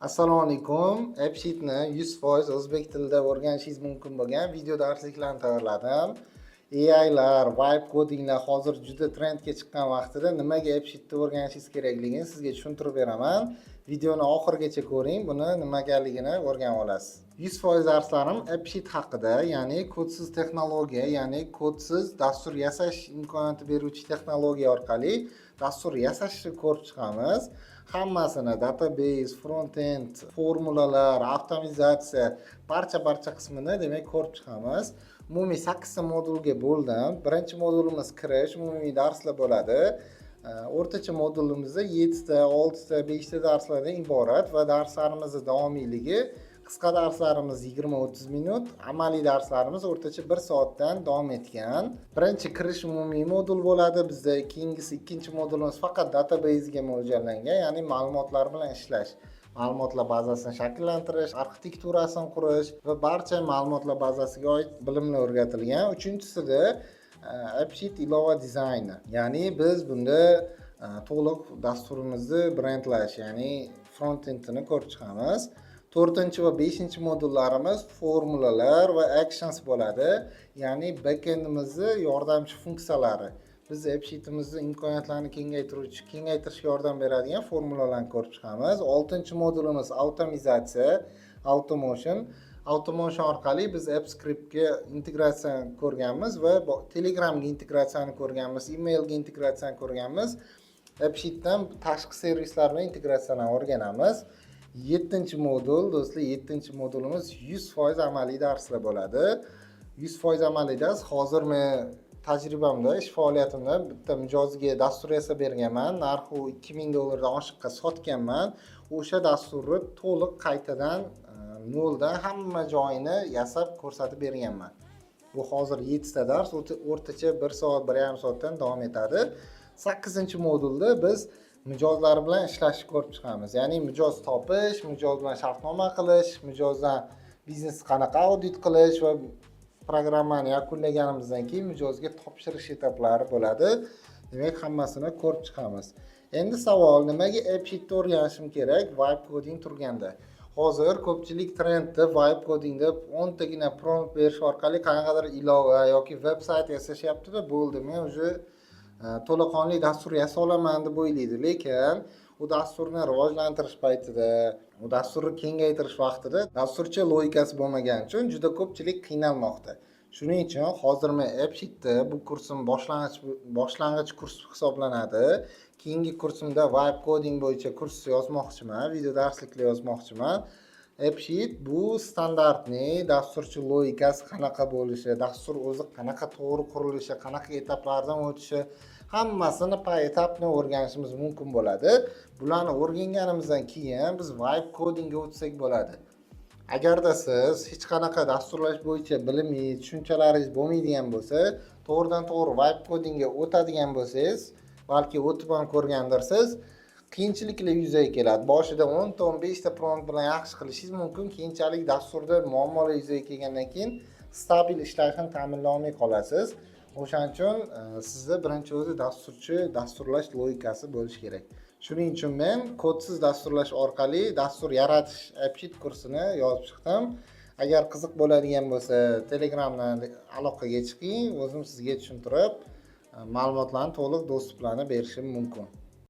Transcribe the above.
Assalomu alaykum. AppSheetni 100% o'zbek tilida o'rganishingiz mumkin bo'lgan video darsliklarni tayyorladim. AI'lar, vibe codinglar hozir juda trendga chiqqan vaqtida nimaga AppSheetni o'rganishingiz kerakligini sizga tushuntirib beraman. Videoni oxirigacha ko'ring, buni nimagaligini o'rganib olasiz. 100% darslarim AppSheet haqida, ya'ni kodsiz texnologiya, ya'ni kodsiz dastur yasash imkoniyati beruvchi texnologiya orqali dastur yasashni ko'rib chiqamiz. Hammasini database, front-end, formulalar, avtomatizatsiya barcha qismini demak ko'rib chiqamiz. Umumiy 8 ta modulga bo'ldim. Birinchi modulimiz kirish, umumiy darslar bo'ladi. O'rtacha modulimizda 7 ta, 6 ta, 5 ta darslardan iborat va darslarimizning davomiyligi qisqa darslarimiz 20-30 minut, amaliy darslarimiz o'rtacha 1 soatdan davom etgan. Birinchi kirish umumiy modul bo'ladi. Bizda keyingisi ikkinchi modulimiz faqat database ga mo'ljallangan, ya'ni ma'lumotlar bilan ishlash. Ma'lumotlar bazasini shakllantirish, arxitekturasini qurish va barcha ma'lumotlar bazasiga oid bilimlar o'rgatilgan. Uchinchisida AppSheet ilova dizayni. Ya'ni biz bunda to'liq dasturimizni brendlash, ya'ni front-endini ko'rib chiqamiz. 4 va 5 modullarimiz formulalar va actions bo'ladi. Ya'ni backendimizni yordamchi funksiyalari. Biz AppSheetimizni imkoniyatlarini kengaytirishga yordam beradigan formulalarni ko'rib chiqamiz. 6-modulimiz automatizatsiya, automation. Automation orqali biz AppScriptga integratsiyani ko'rganmiz va Telegramga integratsiyani ko'rganmiz, emailga integratsiyani ko'rganmiz. AppSheetdan tashqi servislar bilan integratsiyani o'rganamiz. 7-modul, do'stlar, 7-modulimiz 100% amaliy darslar bo'ladi. 100% amaliy dars. Hozir men tajribamda, ish faoliyatimda bitta mijozga dastur yasab berganman. Narxi $2000 dan oshiqqa sotganman. O'sha dasturni to'liq qaytadan noldan hamma joyini yasab ko'rsatib berganman. Bu hozir 7 ta dars, o'rtacha 1 soat, 1,5 soatdan davom etadi. 8-modulda biz mijozlar bilan ishlashni ko'rib chiqamiz. Ya'ni mijoz topish, mijoz bilan shartnoma qilish, mijozdan biznes qanaqa audit qilish va programmani yakunlaganimizdan keyin mijozga topshirish etaplari bo'ladi. Demak, hammasini ko'rib chiqamiz. Endi savol, nimaga AppSheetni o'rganishim kerak vibe coding turganda? Hozir ko'pchilik trendda vibe codingda 10 tagina prompt berish orqali qanaqadir ilova yoki veb-sayt yasashyapti-da, bo'ldi. Men uje to'laqonli dastur yasa olaman deb o'ylaydi, lekin u dasturni rivojlantirish paytida, u dasturni kengaytirish vaqtida dasturchi logikasi bo'lmagani uchun juda ko'pchilik qiynalmoqda. Shuning uchun hozir men AppSheetda bu kursim boshlang'ich kurs hisoblanadi. Keyingi kursimda vibe coding bo'yicha kurs yozmoqchiman, video darsliklar yozmoqchiman. AppSheet bu standartni dasturchi logikasi qanaqa bo'lishi, dastur o'zi qanaqa to'g'ri qurilishi, qanaqa etaplardan o'tishi, hammasini poetapni o'rganishimiz mumkin bo'ladi. Bularni o'rganganimizdan keyin biz vibe codingga o'tsak bo'ladi. Agarda siz hech qanaqa dasturlash bo'yicha bilimingiz, tushunchalaringiz bo'lmaydigan bo'lsa, to'g'ridan-to'g'ri vibe codingga o'tadigan bo'lsangiz, balki o'tib ham ko'rgandirsiz, qiyinchiliklar yuzaga keladi. Boshida 10 ta 15 ta prompt bilan yaxshi qilishingiz mumkin, keyinchalik dasturda muammolar yuzaga kelgandan keyin stabil ishlashni ta'minlay olmay qolasiz. O'shaning uchun sizda birinchi o'zi dasturlash logikasi bo'lishi kerak. Shuning uchun men kodsiz dasturlash orqali dastur yaratish AppSheet kursini yozib chiqdim. Agar qiziq bo'ladigan bo'lsa, Telegramdan aloqaga chiqing, o'zim sizga tushuntirib, ma'lumotlarni to'liq dostuplarni berishim mumkin.